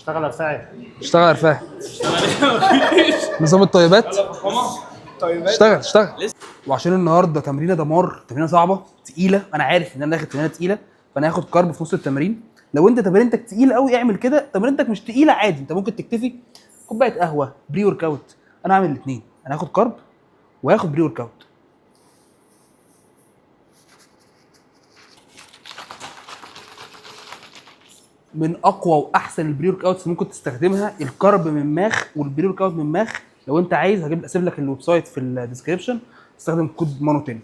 اشتغل رفاعي. اشتغل رفاعي. نظام الطيبات. اشتغل. وعشان النهارده تمرينه دمار، تمرينه صعبه تقيله، انا عارف ان انا داخل تمرينه تقيله، فانا هاخد كارب في نص التمرين. لو انت تمرينتك تقيله قوي اعمل كده، تمرينتك مش تقيله عادي، انت ممكن تكتفي كوبايه قهوه بري ورك اوت. انا هعمل الاثنين، انا هاخد كارب وهاخد بري ورك اوت. من اقوى واحسن البري ورك اوتس ممكن تستخدمها الكارب من ماخ والبري ورك اوت من ماخ. لو انت عايز اسيب لك الويب سايت في الديسكربشن، استخدم كود مانو 10.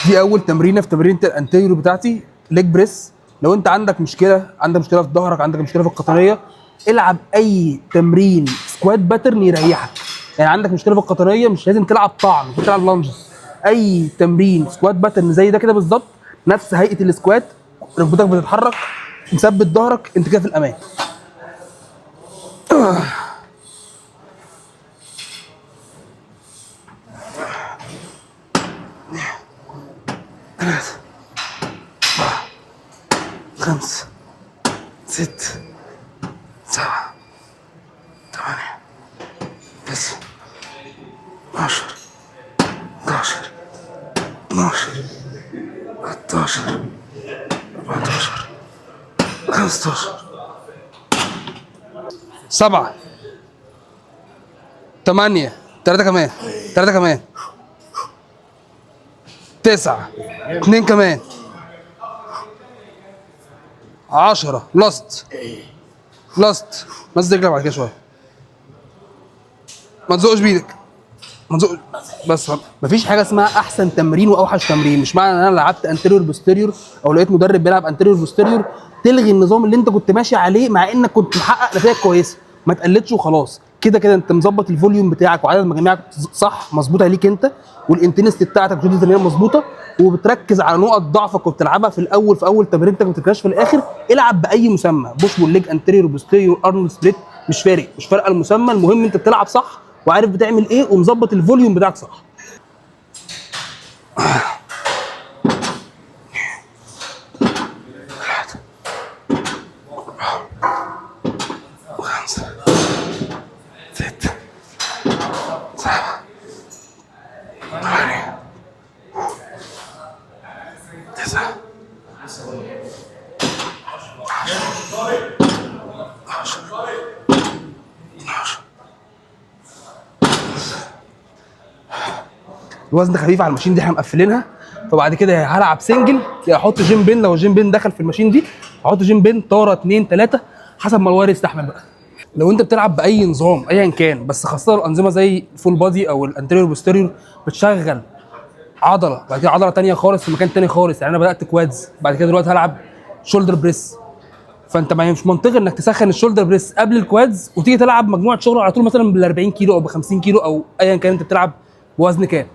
دي اول تمرينه في تمرينه الانتيريور بتاعتي، ليج بريس. لو انت عندك مشكله في ظهرك، عندك مشكله في القطنيه، العب اي تمرين سكوات باترن يريحك. يعني عندك مشكله في القطنيه، مش لازم تلعب طعن، مش تلعب لانجز. اي تمرين سكوات باترن زي ده كده بالظبط، نفس هيئه السكوات، ركبتك بتتحرك، مثبت ظهرك، انت كده في الامان. خمسة، ست، سبعة، ثمانية، تسعة، 10، 11، 12، 13، 14، 15، 7، 8، 3 كمان، 9، 2 كمان، 10. لاست. نزل رجلك بعد كده شويه، ما تزقش بايدك، ما تزقش بس. مفيش حاجه اسمها احسن تمرين واوحش تمرين. مش معنى ان انا لعبت انتيريور بوستيريور او لقيت مدرب بيلعب انتيريور بوستيريور تلغي النظام اللي انت كنت ماشي عليه مع انك كنت محقق نتائج كويسه. ما تقلدش وخلاص. كده انت مظبط الفوليوم بتاعك وعدد مجاميعك صح، مظبوطه ليك انت، والانتنستي بتاعتك وجوده التمرين مظبوطه، وبتركز على نقط ضعفك وبتلعبها في اول تمرينتك، ما تركزش في الاخر. العب باي مسمى، بوش بول ليج، انتيريور بوستيريور، ارنولد سبليت، مش فارقه المسمى، المهم انت بتلعب صح وعارف بتعمل ايه ومظبط الفوليوم بتاعك صح. الوزن خفيف على الماشين دي، احنا مقفلينها. فبعد كده هلعب سنجل، احط جيم بين، لو الجيم بين دخل في الماشين دي احط جيم بين طاره 2 3 حسب ما الواير يستحمل بقى. لو انت بتلعب باي نظام ايا كان، بس خاصه الانظمه زي الفول بادي او الانتيريور بوستيريور، بتشغل عضله بعد كده عضله ثانيه خالص في مكان ثاني خالص. يعني انا بدات كوادز، بعد كده دلوقتي هلعب شولدر بريس. فانت مش منطقي انك تسخن الشولدر بريس قبل الكوادز وتيجي تلعب مجموعه شغل على طول مثلا بال 40 كيلو او ب 50 كيلو او ايا كان انت بتلعب بوزن كام.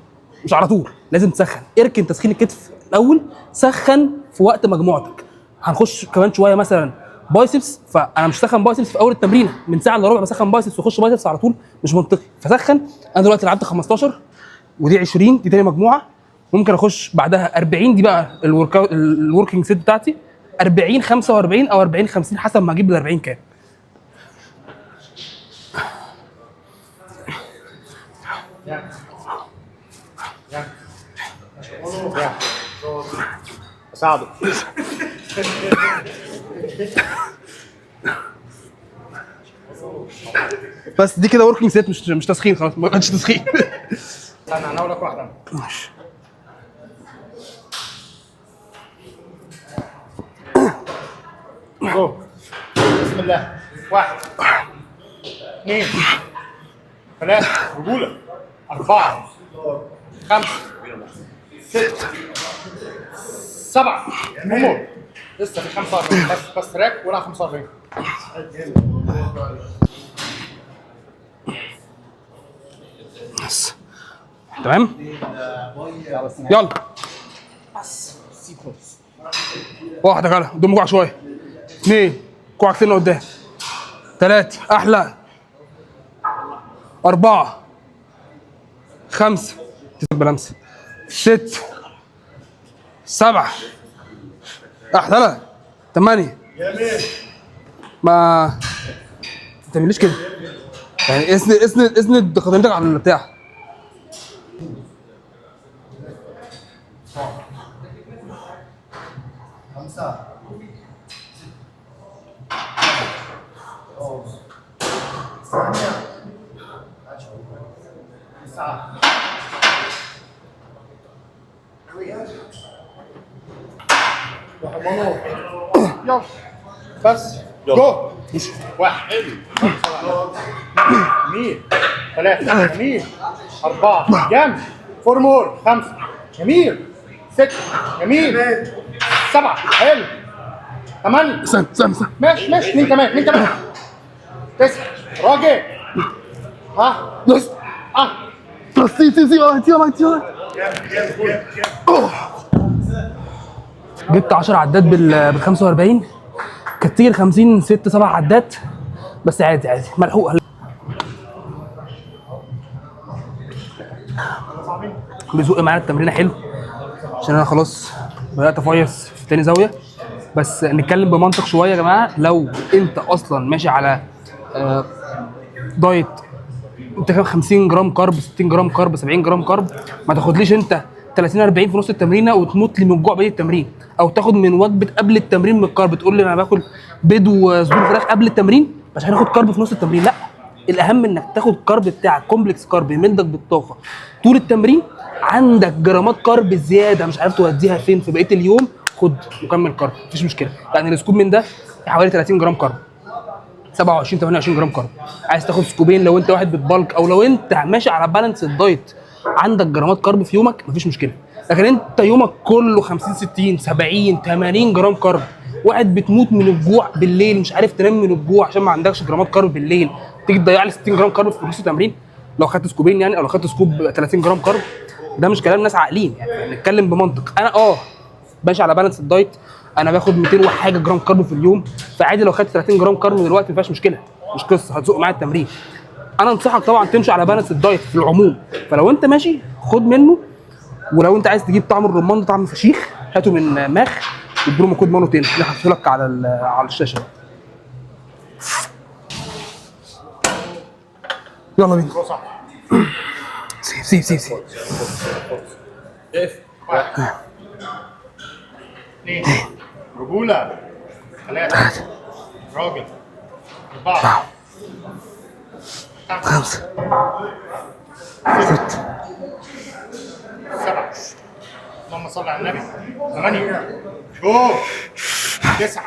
مش على طول، لازم تسخن. اركن تسخين الكتف الاول، سخن في وقت مجموعتك. هنخش كمان شويه مثلا بايسبس، فانا مش سخن بايسبس في اول التمرينه، من ساعه الا ربع بسخن بايسبس واخش بايسبس على طول، مش منطقي. فسخن. انا دلوقتي لعبت 15 ودي 20، دي تاني مجموعه. ممكن اخش بعدها 40، دي بقى الوركينج سيت بتاعتي. 40 45 او 40 50 حسب ما اجيب ال 40 كام. اساعده. بس دي كده وركينج سيت، مش تسخين خلاص، ما كانش تسخين. انا هناول لك واحده. ماشي. جو. بسم الله. 1 2 3 رجوله 4 5 6 7 امور. لسه في 45 بس تراك ولا 45. بس تمام. يلا واحدة كده قدام كوعك شوية، 2 كوعك سنة قدام، 3 أحلى، 4 5 بلمسة، 6 7 8 8 ما تعمليش كده يعني، اسند قدمتك على البتاع. يلا بس جو. واحد جميل، ثلاثة جميل، أربعة جامد، فور مور، خمسة جميل، ستة جميل، سبعة حلو، ثمانية استنى ماشي اثنين كمان، تسعة راجل، ها بس سي جبت 10 عدات بال 45، كانت تيجي ال 50 6 7 عدات، بس عادي ملحوقه. بيزق معانا التمرين حلو عشان انا خلاص بدات افيص في تاني زاويه. بس نتكلم بمنطق شويه يا جماعه. لو انت اصلا ماشي على دايت انت 50 جرام كارب، 60 جرام كارب، 70 جرام كارب، ما تاخدليش انت 30 40 في نص التمرينه وتموت لي من الجوع بقيه التمرين، او تاخد من وجبه قبل التمرين من الكارب تقول لي انا باكل بيض وصدور فراخ قبل التمرين عشان هاخد كارب في نص التمرين. لا، الاهم انك تاخد كارب بتاعك كومبلكس كارب يمدك بالطاقه طول التمرين. عندك جرامات كارب زياده مش عارف توديها فين في بقيه اليوم، خد وكمل كارب مفيش مشكله. يعني السكوب من ده حوالي 30 جرام كارب، 27 28 جرام كارب. عايز تاخد سكوبين لو انت واحد بتبالك، او لو انت ماشي على بالانس الدايت عندك جرامات كارب في يومك مفيش مشكله. لكن انت يومك كله 50 60 70 80 جرام كارب، واحد بتموت من الجوع بالليل مش عارف تنام من الجوع عشان ما عندكش جرامات كارب بالليل، تيجي تضيع لي 60 جرام كارب في نص التمرين لو خدت سكوبين يعني، او لو خدت سكوب 30 جرام كارب. ده مش كلام ناس عاقلين يعني، نتكلم بمنطق. انا ماشي على بالانس الدايت، انا باخد 200 وحاجه جرام كارب في اليوم، فعادي لو خدت 30 جرام كارب دلوقتي ما فيهاش مشكله، مش قصه هتزق معايا التمرين. انا انصحك طبعا تمشي على بالانس الدايت في العموم، فلو انت ماشي خد منه. ولو انت عايز تجيب طعم الرمان ده طعم فشيخ، هاته من ماخ والبرومو كود مانو 10 اللي هحطه لك على الشاشه. يلا بينا. سيب اثنين رجولة، ثلاثة راجل، أربعة 5 6 7 اللهم صل على النبي، 8 جو، 9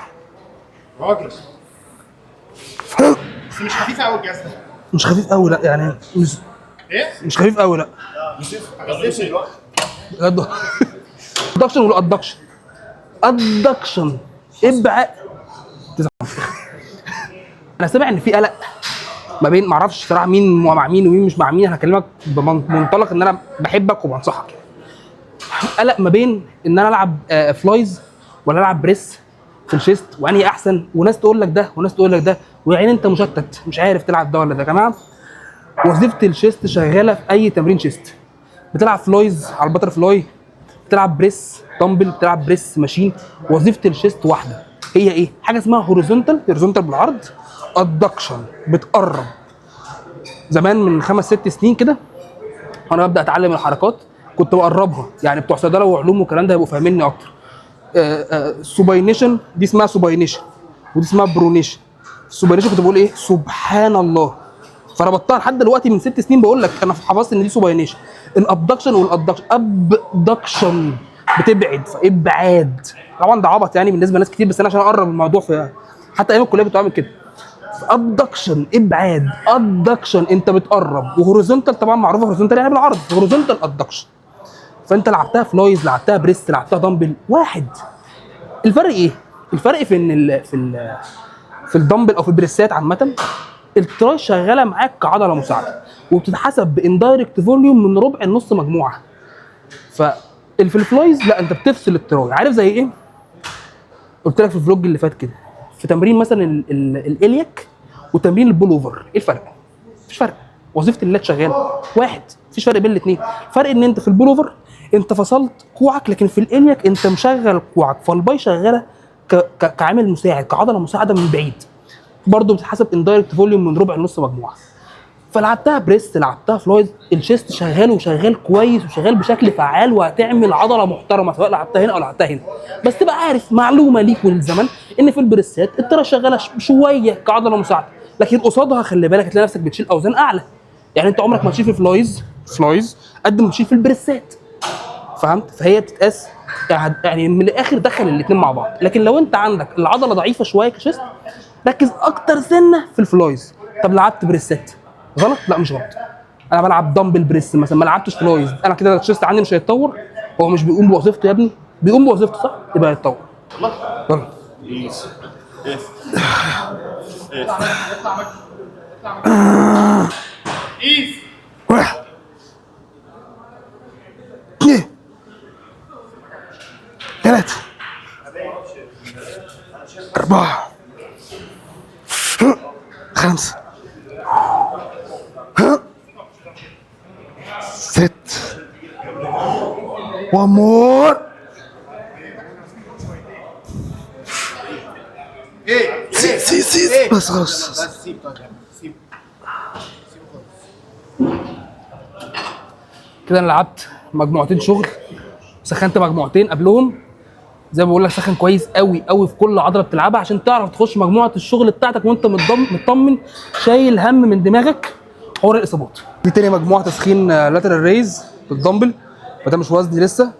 راجل. بس مش خفيفة أوي الجهاز ده. مش خفيف قوي لا، يعني مش خفيف قوي لا بجد. ادكشن ولا ادكشن ابعاد. انا سامع ان في قلق ما بين، معرفش صراحه مين مع مين ومين مش مع مين، انا هكلمك بمنطلق ان انا بحبك وبنصحك. قلق ما بين ان انا العب فلايز ولا العب بريس في الشيست، وانهي احسن، وناس تقول لك ده وناس تقول لك ده، ويعني انت مشتت مش عارف تلعب ده ولا ده. يا جماعه وظيفه الشيست شغاله في اي تمرين شيست. بتلعب فلايز على البتر فلاي، بتلعب بريس دمبل، بتلعب بريس ماشين، وظيفه الشيست واحده. هي ايه؟ حاجه اسمها هوريزونتال بالعرض، ادكشن بتقرب. زمان من 5 6 سنين كده وانا ببدا اتعلم الحركات كنت بقربها، يعني بتوع صيدله وعلوم والكلام ده هيبقوا فاهميني اكتر. سوباينيشن دي اسمها سوباينيشن، ودي اسمها برونيشن. السوباينيشن كنت بقول ايه؟ سبحان الله. فربطتها لحد دلوقتي من 6 سنين بقول لك انا حفظت ان دي سوباينيشن. الابدكشن والادكشن، ابدكشن بتبعد، فابعاد طبعا ده عبط يعني بالنسبه لناس كتير، بس انا عشان اقرب الموضوع في حتى ايام الكليه كنت بعمل كده. ابدكشن ابعاد، ادكشن انت بتقرب، وهوريزونتال طبعا معروفه هوريزونتال يعني بالعرض، هوريزونتال ادكشن. فانت لعبتها فلايز، لعبتها بريست، لعبتها دمبل، واحد. الفرق ايه؟ الفرق في ان في الدمبل او في البريسات عامه التراي شغاله معاك كعضله مساعده، وبتتحسب باندايركت فوليوم من ربع النص مجموعه. في الفلايز لا، انت بتفصل التراي، عارف زي ايه؟ قلت لك في الفلوج اللي فات كده، في تمرين مثلا الالياك وتمرين البول اوفر، ايه الفرق؟ مفيش فرق. وظيفه اللات شغاله واحد، مفيش فرق بين الاثنين. فرق ان انت في البولوفر انت فصلت كوعك، لكن في الالياك انت مشغل كوعك، فالباي شغاله كعامل مساعد، كعضله مساعده من بعيد. برضه بتتحسب اندايركت فوليوم من ربع لنص مجموعه. فلعبتها بريست، لعبتها فلويد، الشيست شغال وشغال كويس وشغال بشكل فعال، وهتعمل عضله محترمه سواء لعبتها هنا او لعبتها هنا. بس تبقى عارف معلومه ليك وللزمن ان في البريستات الترى شغاله شويه كعضله مساعده، لكن قصادها خلي بالك هتلاقي نفسك بتشيل اوزان اعلى. يعني انت عمرك ما تشيل في فلايز قد ما تشيل في البريستات. فهمت؟ فهي بتتقاس يعني من الاخر دخل الاثنين مع بعض. لكن لو انت عندك العضله ضعيفه شويه كشيست، ركز اكتر سنه في الفلايز. طب لعبت بريستات غلط؟ لا مش غلط. انا بلعب دمبل بريس مثلا، ما لعبتش فلايز، انا كده الشيست عندي مش هيتطور. هو مش بيقوم بوظيفته يا ابني؟ بيقوم بوظيفته صح؟ يبقى هيتطور. يلا ايز. واحد اثنين ثلاثة أربعة خمسة ست one more سي بس خلاص. بس سيب طيب سيب. كده انا لعبت مجموعتين شغل، سخنت مجموعتين قبلهم. زي ما بقول لك سخن كويس قوي قوي في كل عضله بتلعبها عشان تعرف تخش مجموعه الشغل بتاعتك وانت مطمن، شايل هم من دماغك حوار الاصابات. دي تاني مجموعه تسخين لاترال ريز بالدمبل، وده مش وزني لسه،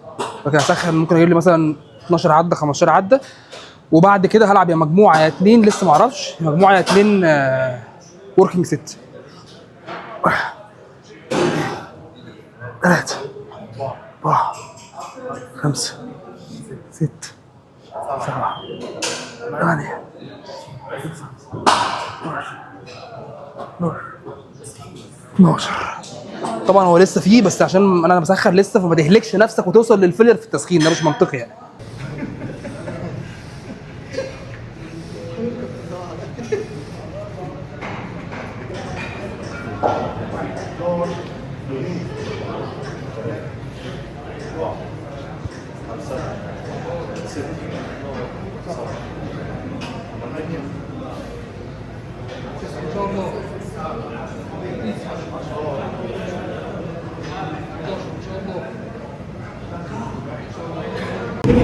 لكن هسخن ممكن اجيب لي مثلا 12 عده 15 عده. وبعد كده هلعب يا مجموعه يا اتنين، لسه ما اعرفش، مجموعه يا اتنين وركينج ست. ثلاثة أربعة خمسة ستة سبعة ثمانية 12. طبعا هو لسه فيه، بس عشان انا بسخن لسه فما تهلكش نفسك وتوصل للفيلر في التسخين، ده مش منطقي يعني.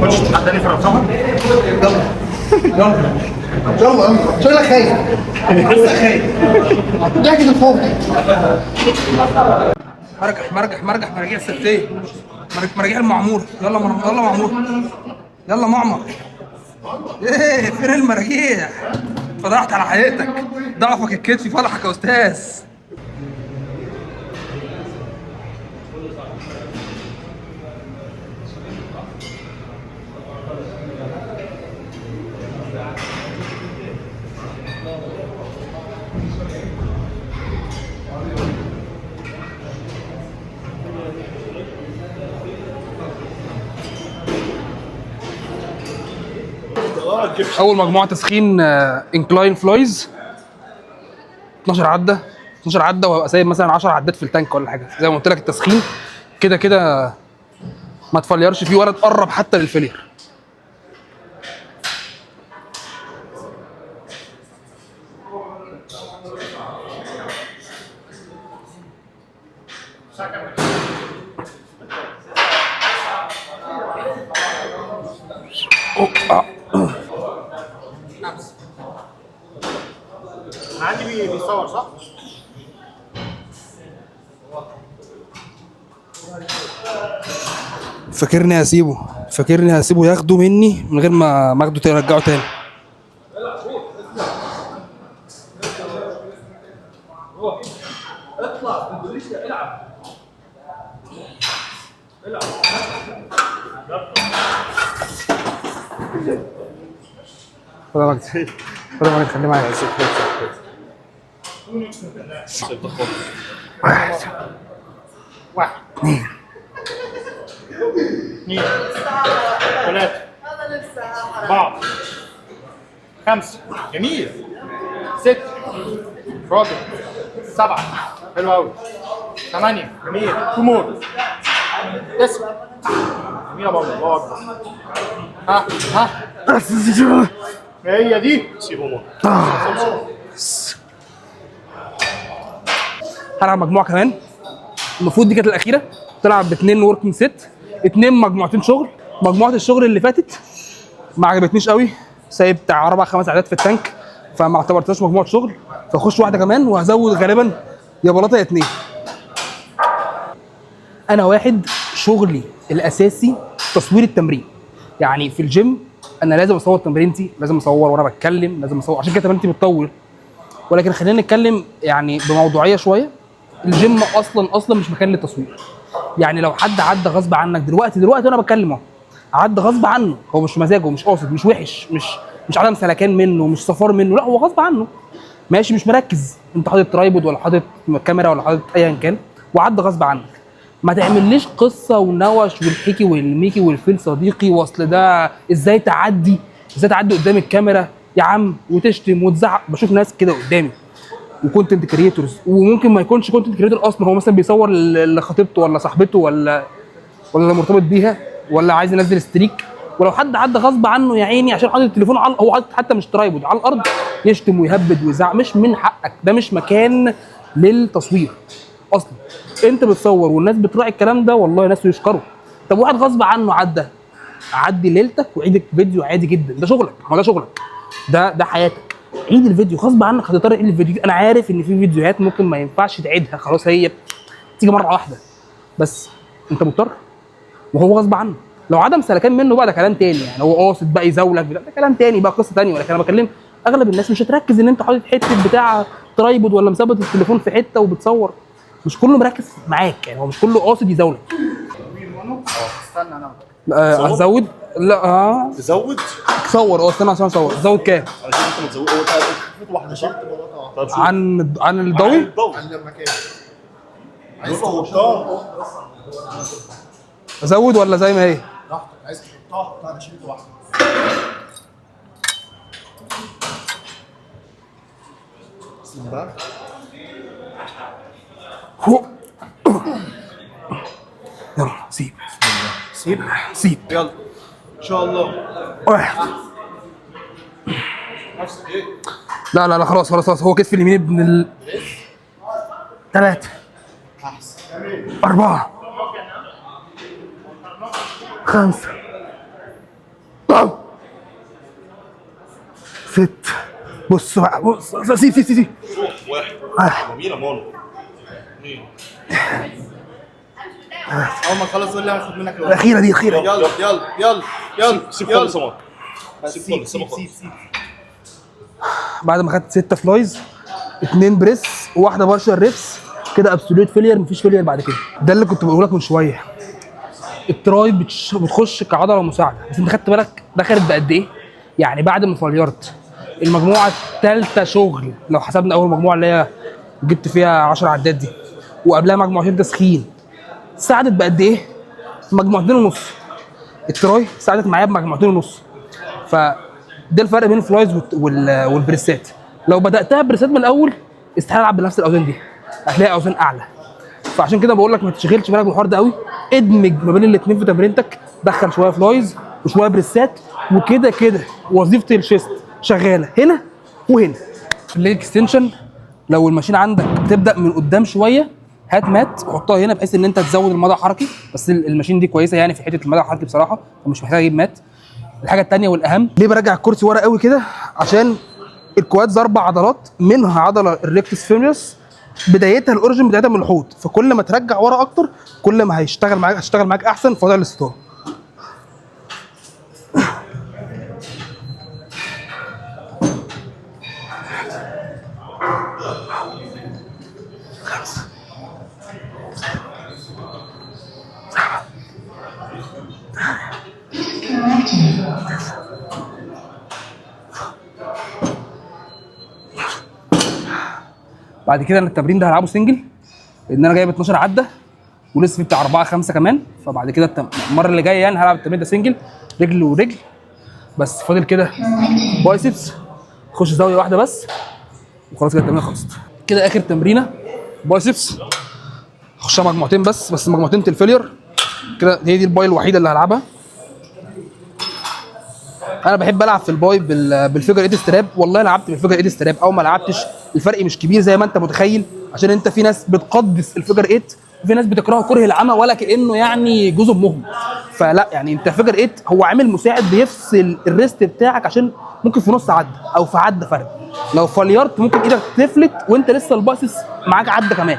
مش تتحداني في رقمها؟ يلا شغلك خايف لسه خايف ضحكة الخوف دي. مرجح مراجيع الستيه، مراجيع المعمور. يلا معمور، يلا معمر. ايه فين المراجيع؟ فضحت على حقيقتك، ضعفك الكتفي فضحك يا استاذ. اول مجموعه تسخين انكلاين فلايز 12 عده، وهبقى سايب مثلا 10 عدات في التانك ولا حاجه. زي ما قلت لك التسخين كده كده ما تفليرش فيه ولا تقرب حتى للفيلير. عندي بيصور صح؟ فاكرني هسيبه ياخده مني من غير ما اخده ترجعه تاني. خد مجد خليه معايا. واحد اثنين ثلاثة أربعة خمسة جميل ستة راجل سبعة حلو قوي. 8 جميل. كمور 9 جميل يا بابا. الله اكبر. ها هي دي. سيبه هلعب مجموعه كمان. المفروض دي كانت الاخيره. تلعب باثنين وركينج سيت، اثنين مجموعتين شغل. مجموعه الشغل اللي فاتت ما عجبتنيش قوي، سايب بتاع 4 5 عدات في التانك، فما اعتبرتهاش مجموعه شغل، فاخش واحده كمان وهزود غالبا يا بلاطه يا اتنين. انا واحد شغلي الاساسي تصوير التمرين. يعني في الجيم انا لازم اصور تمرينتي، لازم اصور وانا بتكلم، لازم اصور، عشان كده تمرينتي بتطول. ولكن خلينا نتكلم يعني بموضوعيه شويه. الجيم اصلا مش مكان للتصوير. يعني لو حد عدى غصب عنك دلوقتي وانا بتكلم اهو، عدى غصب عنه، هو مش مزاجه، مش قاصد، مش وحش، مش عدم سلكان منه، مش صفار منه، لا هو غصب عنه ماشي، مش مركز، انت حاطط ترايبود ولا حاطط كاميرا ولا حاطط ايا كان وعدى غصب عنك، ما تعمليش قصه ونوش والحكي والميكي والفيل صديقي، واصل ده ازاي تعدي قدام الكاميرا يا عم وتشتم وتزعق. بشوف ناس كده قدامي وكونتنت كريتورز، وممكن ما يكونش كونتنت كريتور اصلا، هو مثلا بيصور لخطيبته ولا صاحبته ولا مرتبط بيها ولا عايز ينزل ستريك، ولو حد عدى غصب عنه يا عيني عشان حاطط التليفون هو حاطط حتى مش ترايبود على الارض، يشتم ويهبد ويزعق. مش من حقك، ده مش مكان للتصوير اصلا. انت بتصور والناس بتراعي الكلام ده، والله ناس يشكروا. طب واحد غصب عنه عدي ليلتك وعيد فيديو عادي جدا، ده شغلك، ما ده شغلك، ده حياتك. عيد الفيديو غصب عنك، هتضطر تعيد الفيديو. انا عارف ان في فيديوهات ممكن ما ينفعش تعيدها، خلاص هي تيجي مره واحده، بس انت مضطر وهو غصب عنه. لو عدم سلكان منه بقى ده كلام تاني، يعني هو قاصد بقى يزاولك ده كلام تاني بقى، قصه تانيه. ولكن انا بكلم اغلب الناس مش هتركز ان انت حاطط حته بتاع ترايبود ولا مثبت التليفون في حته وبتصور. مش كله مركز معاك، يعني هو مش كله قاصد يزاولك. استنى انا ازود؟ لا تزود؟ صور. استنى عشان اصور. زود كام؟ انا شايف انت بتزود. هو خد واحده صح؟ طب شوف عن الضوي؟ عند المكان عايز تحطها ازود ولا زي ما هي؟ براحتك، عايز تحطها انا شلت واحده. بسم الله. يلا سيب يلا ان شاء الله. واحد. لا خلاص هو كتف اليمين ابن 3 4 5 6. بص سيب واحد جميله مونو. اول ما تخلص قول لي هاخد منك الوقت. الاخيره دي اخيره. يلا سيب خالص يا سيب خالص. بعد ما خدت 6 فلايز 2 بريس وواحده بارشل ريبس كده ابسوليوت فيلير، مفيش فيلير بعد كده. ده اللي كنت بقوله لك من شويه. التراي بتخش كعضله مساعده، بس انت خدت بالك دخلت بقد ايه؟ يعني بعد ما فليرت المجموعه الثالثه شغل، لو حسبنا اول مجموعه اللي هي جبت فيها 10 عدات دي وقبلها مجموعتين تسخين، ساعدت بقد ايه؟ مجموعتين ونص. التراي ساعدت معايا بمجموعتين ونص. فده الفرق بين الفلايز والبريسات. لو بداتها بريسات من الاول استحاله العب بنفس الاوزان دي، هتلاقي اوزان اعلى. فعشان كده بقول لك ما تشغلش بالك بالحوار ده قوي، ادمج ما بين الاثنين في تمرينتك، دخل شويه فلايز وشويه بريسات، وكده وظيفه الشيست شغاله هنا وهنا. في الليج اكستنشن لو الماشين عندك بتبدا من قدام شويه، هات مات وحطها هنا بحيث ان انت تزود المدى الحركي، بس الماشين دي كويسه يعني في حته المدى الحركي بصراحه، فمش محتاج اجيب مات. الحاجه الثانيه والاهم، ليه برجع الكرسي ورا قوي كده؟ عشان الكوادز 4 عضلات، منها عضله الريكتس فيميوس بدايتها الاوريجن بتاعتها من الحوض، فكل ما ترجع ورا اكتر كل ما هتشتغل معاك احسن في وضع الاستطاله. بعد كده انا التمرين ده هلعبه سنجل، لان انا جايب 12 عده ولسه في بتاع 4 5 كمان. فبعد كده المره اللي جايه يعني هلعب التمرين ده سنجل، رجل ورجل بس. فاضل كده بايسبس، خش زاويه واحده بس وخلاص كده التمرين خلصت. كده اخر تمرينه بايسبس اخشها مجموعتين بس مجموعتين الفيلير كده. هي دي الباي الوحيده اللي هلعبها. انا بحب العب في الباي بالفيجر 8 ستراب. والله لعبت بالفيجر 8 ستراب او ما لعبتش، الفرق مش كبير زي ما انت متخيل، عشان انت في ناس بتقدس الفيجر 8 وفي ناس بتكرهه كره العمى ولا كانه يعني جزء امهم. فلا يعني انت فيجر 8 هو عامل مساعد بيفصل الريست بتاعك، عشان ممكن في نص عده او في عده فرق، لو فليرت ممكن ايدك تفلت وانت لسه البايسس معاك عده كمان.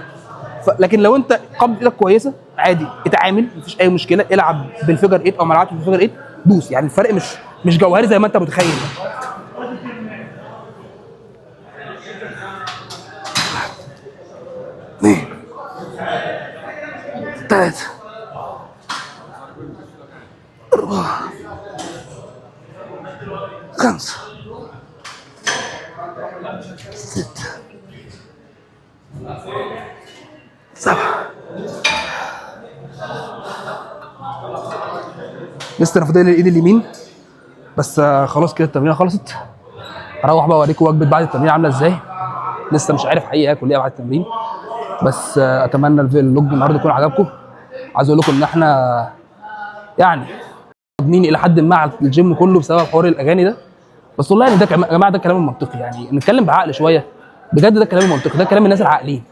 لكن لو انت قبض ايدك كويسه عادي اتعامل، مفيش اي مشكله. العب بالفيجر 8 او ما لعبتش بالفيجر 8 دوس، يعني الفرق مش جوهري زي ما انت متخيل. اثنين ثلاثة أربعة خمسة ستة سبعة. لسه انا فاضل لي الايد اليمين بس. خلاص كده التمرين خلصت. هروح بقى اوريكم وجبه بعد التمرين عامله ازاي. لسه مش عارف حقيقه اكل ايه بعد التمرين، بس اتمنى الفلوج النهارده يكون عجبكم. عايز اقول لكم ان احنا يعني مدمنين الى حد ما على الجيم كله بسبب حوار الاغاني ده. بس والله يعني ده يا جماعه ده كلام المنطقي، يعني نتكلم بعقل شويه بجد. ده كلام المنطقي، ده كلام الناس العاقلين.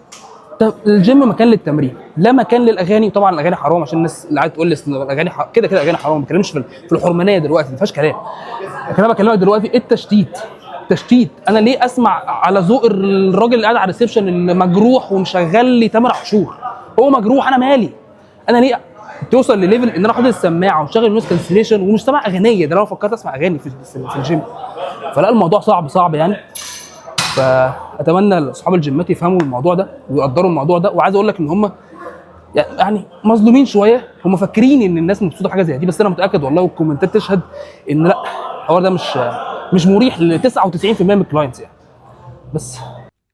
الجيم مكان للتمرين لا مكان للاغاني. وطبعا الاغاني حرام عشان الناس اللي قاعده تقول لي الاغاني كده كده اغاني حرام. ما بتكلمش في الحرمانيه دلوقتي، ما فيهاش كلام. لكن انا بكلمك دلوقتي التشتيت. انا ليه اسمع على ذوق الراجل اللي قاعد على الريسبشن اللي مجروح ومشغل لي تامر عاشور؟ هو مجروح، انا مالي؟ انا ليه توصل لليفل ان انا اخد السماعه ومشغل نويز كانسليشن ومش سامع اغنيه؟ ده لو فكرت اسمع اغاني في الجيم. فلا الموضوع صعب يعني. فاتمنى اصحاب الجيمات يفهموا الموضوع ده ويقدروا الموضوع ده. وعايز اقول لك ان هم يعني مظلومين شويه. هم فاكرين ان الناس مبسوطه بحاجه زي دي، بس انا متاكد والله والكومنتات تشهد ان لا، الحوار ده مش مريح ل 99% من الكلاينتس يعني. بس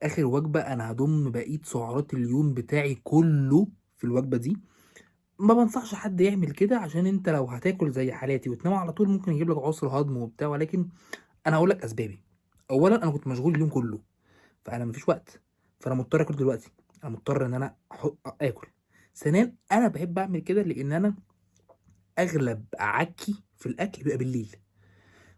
اخر وجبه انا هضم بقيه سعرات اليوم بتاعي كله في الوجبه دي. ما بنصحش حد يعمل كده، عشان انت لو هتاكل زي حالاتي وتنام على طول ممكن يجيب لك عسر هضم وبتاع. ولكن انا هقول لك اسبابي. اولا انا كنت مشغول اليوم كله، فانا مفيش وقت، فانا مضطر اكل دلوقتي. انا مضطر ان انا اكل. ثانيا انا بحب اعمل كده لان انا اغلب عكي في الاكل بيبقى بالليل.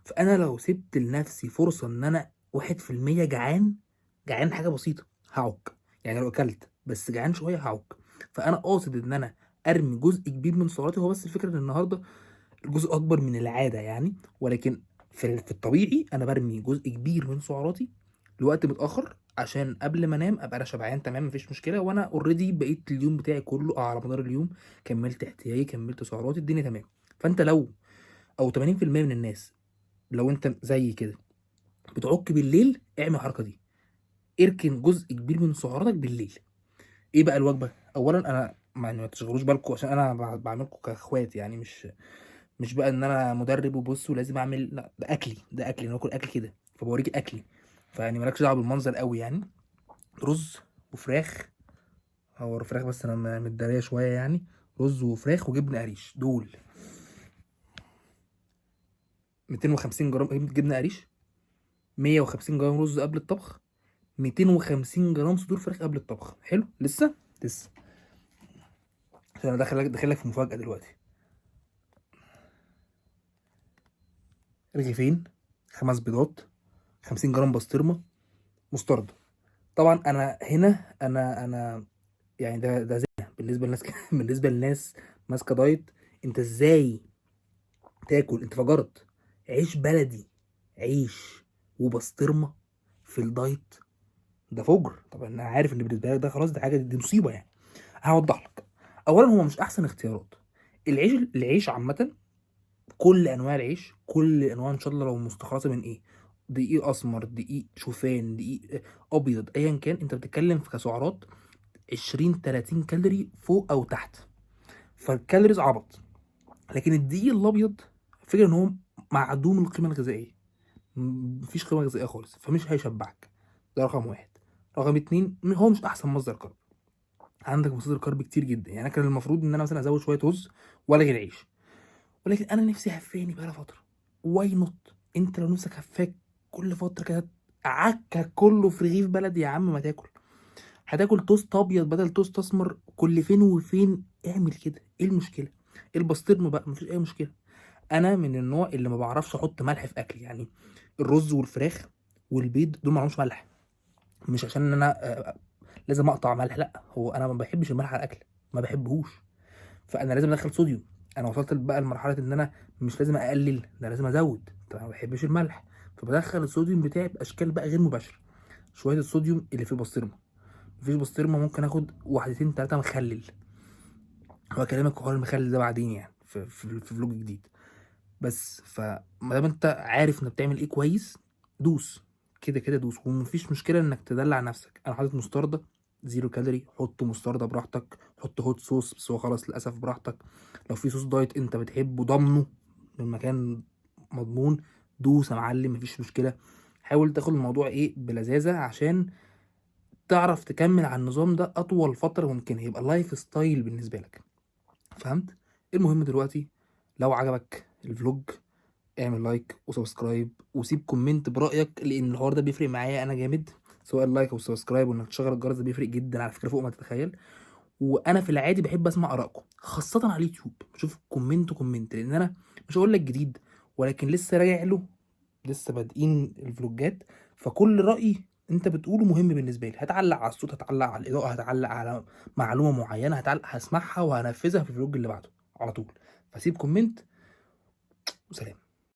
فانا لو سبت لنفسي فرصه ان انا 1% جعان حاجه بسيطه هعك. يعني لو اكلت بس جعان شويه هعك. فانا قاصد ان انا ارمي جزء كبير من سعراتي. هو بس الفكره ان النهارده الجزء اكبر من العاده يعني. ولكن في الطبيعي انا برمي جزء كبير من سعراتي لوقت متاخر، عشان قبل ما انام ابقى انا شبعان تمام مفيش مشكله، وانا اوريدي بقيت اليوم بتاعي كله على مدار اليوم كملت احتياجي كملت سعراتي الدنيا تمام. فانت لو او 80% من الناس لو انت زي كده بتعك بالليل اعمل الحركه دي. اركن جزء كبير من سعراتك بالليل. ايه بقى الوجبه؟ اولا انا ما تشغلوش بالكم عشان انا بعملكم كاخوات يعني. مش بقى ان انا مدرب وبص ولازم اعمل، لا ده اكلي انا باكل اكل كده فبوريك اكلي. فيعني مالكش دعوه بالمنظر قوي يعني. رز وفراخ. هو فراخ بس انا متداريه شويه يعني. رز وفراخ وجبنه قريش دول 250 جرام جبنه قريش، 150 جرام رز قبل الطبخ، 250 جرام صدور فراخ قبل الطبخ. حلو لسه عشان انا داخلك في مفاجاه دلوقتي. رغيفين، 5 بيضات، 50 جرام بسطرمه، مستردة. طبعا انا هنا انا يعني ده زي بالنسبه للناس بالنسبه للناس ماسكه دايت. انت ازاي تاكل؟ انت فجرت عيش بلدي، عيش وبسطرمه في الدايت؟ ده فجر. طبعا انا عارف ان بالنسبه لك ده خلاص ده حاجه دي مصيبه يعني. هوضح لك. اولا هو مش احسن اختيارات. العيش عامه، كل انواع العيش، كل انواع ان شاء الله لو مستخلصه من ايه، دقيق اسمر، دقيق شوفان، دقيق ابيض، ايا كان انت بتتكلم في كسعرات 20 30 كالوري فوق او تحت. فالكالوريز عبط. لكن الدقيق الابيض فكرة ان هو معدوم القيمه الغذائيه، مفيش قيمه غذائيه خالص فمش هيشبعك. ده رقم واحد. رقم اتنين هو مش احسن مصدر كارب. عندك مصادر كارب كتير جدا يعني. انا كان المفروض ان انا مثلا ازود شويه رز والغي العيش، ولكن انا نفسي هفاني بقالها فتره. واي نوت؟ انت لو نفسك هفاك كل فتره كده عكك كله في رغيف بلدي يا عم ما تاكل. هتاكل توست ابيض بدل توست اسمر كل فين وفين، اعمل كده، ايه المشكله؟ البسطرمه بقى مفيش اي مشكله. انا من النوع اللي ما بعرفش احط ملح في اكل، يعني الرز والفراخ والبيض دول ما لهمش ملح، مش عشان ان انا لازم اقطع ملح، لا، هو انا ما بحبش الملح على الاكل، ما بحبهوش، فانا لازم ادخل صوديوم. انا وصلت بقى لمرحله ان انا مش لازم اقلل، ده لازم ازود، طب انا ما بحبش الملح، فبدخل الصوديوم بتاعي باشكال بقى غير مباشره. شويه الصوديوم اللي في البسطرمه، مفيش بسطرمه ممكن اخد واحدتين تلاته مخلل، وهكلمك في حوار المخلل ده بعدين يعني في فلوج جديد. بس فما دام انت عارف انك بتعمل ايه كويس، دوس، كده كده دوس، ومفيش مشكله انك تدلع نفسك. انا حاطط مستردة 0 كالوري، حط مستردة براحتك، حط هوت صوص بس هو خلاص للاسف براحتك. لو في صوص دايت انت بتحبه ضامنه من مكان مضمون، دوس يا معلم، مفيش مشكله. حاول تاخد الموضوع ايه بلذاذه عشان تعرف تكمل على النظام ده اطول فتره ممكن، يبقى لايف ستايل بالنسبه لك. فهمت؟ المهم دلوقتي، لو عجبك الفلوج اعمل لايك وسبسكرايب وسيب كومنت برأيك، لان الحوار ده بيفرق معايا انا جامد، سواء اللايك او السبسكرايب وانك تشغل الجرس ده بيفرق جدا على فكره فوق ما تتخيل. وانا في العادي بحب اسمع ارائكم خاصه على اليوتيوب، بشوف كومنت لان انا مش هقول لك جديد، ولكن لسه راجع له، لسه بادئين الفلوجات، فكل رأي انت بتقوله مهم بالنسبه لي. هتعلق على الصوت، هتعلق على الاضاءه، هتعلق على معلومه معينه، هسمعها وهنفذها في الفلوج اللي بعده على طول. فسيب كومنت وسلام.